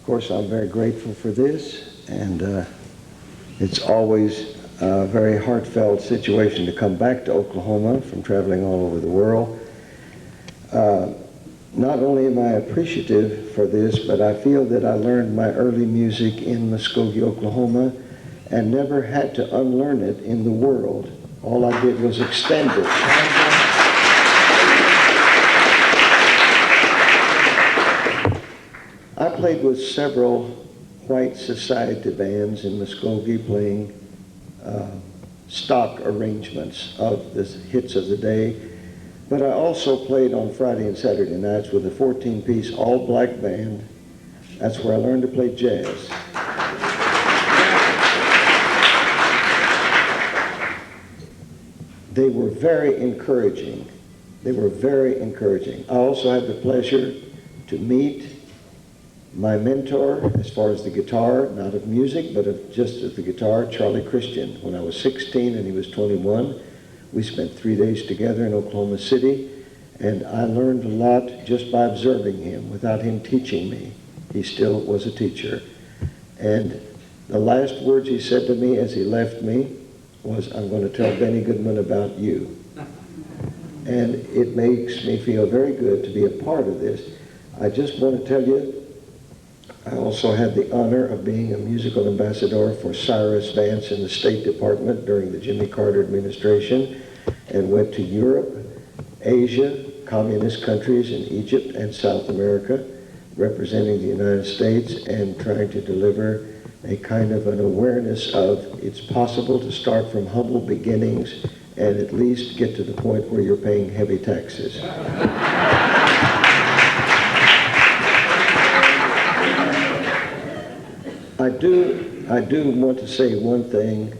Of course, I'm very grateful for this, and it's always a very heartfelt situation to come back to Oklahoma from traveling all over the world. Not only am I appreciative for this, but I feel that I learned my early music in Muskogee, Oklahoma, and never had to unlearn it in the world. All I did was extend it. I played with several white society bands in Muskogee playing stock arrangements of the hits of the day, but I also played on Friday and Saturday nights with a 14-piece all-black band. That's where I learned to play jazz. They were very encouraging. They were very encouraging. I also had the pleasure to meet my mentor as far as the guitar, not of music, but of just of the guitar, Charlie Christian. When I was 16 and he was 21, we spent 3 days together in Oklahoma City, and I learned a lot just by observing him without him teaching me. He still was a teacher. And the last words he said to me as he left me was, "I'm going to tell Benny Goodman about you." And it makes me feel very good to be a part of this. I just want to tell you, I also had the honor of being a musical ambassador for Cyrus Vance in the State Department during the Jimmy Carter administration, and went to Europe, Asia, communist countries in Egypt and South America, representing the United States and trying to deliver a kind of an awareness of it's possible to start from humble beginnings and at least get to the point where you're paying heavy taxes. I do want to say one thing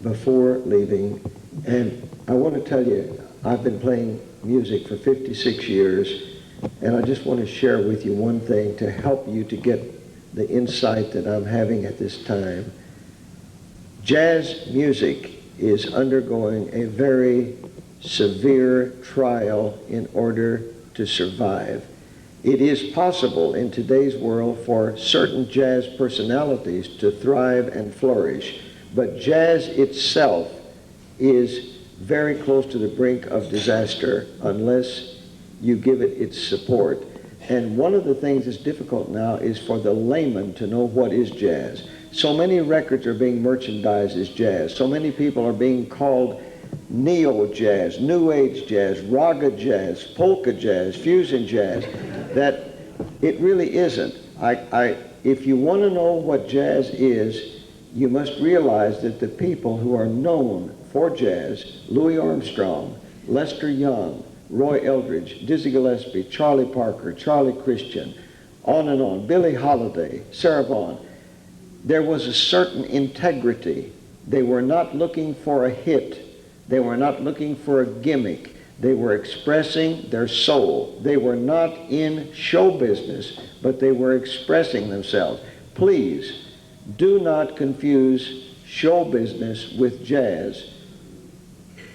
before leaving, and I want to tell you, I've been playing music for 56 years, and I just want to share with you one thing to help you to get the insight that I'm having at this time. Jazz music is undergoing a very severe trial in order to survive. It is possible in today's world for certain jazz personalities to thrive and flourish, but jazz itself is very close to the brink of disaster unless you give it its support. And one of the things that's difficult now is for the layman to know what is jazz. So many records are being merchandised as jazz. So many people are being called neo-jazz, new age jazz, raga jazz, polka jazz, fusion jazz, that it really isn't. If you want to know what jazz is, you must realize that the people who are known for jazz, Louis Armstrong, Lester Young, Roy Eldridge, Dizzy Gillespie, Charlie Parker, Charlie Christian, on, Billie Holiday, Sarah Vaughan, there was a certain integrity. They were not looking for a hit. They were not looking for a gimmick. They were expressing their soul. They were not in show business, but they were expressing themselves. Please, do not confuse show business with jazz.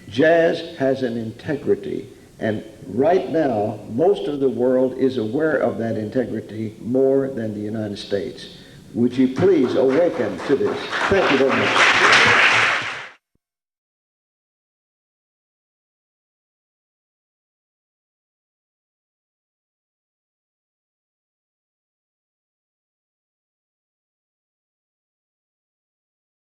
Jazz has an integrity, and right now, most of the world is aware of that integrity more than the United States. Would you please awaken to this? Thank you very much.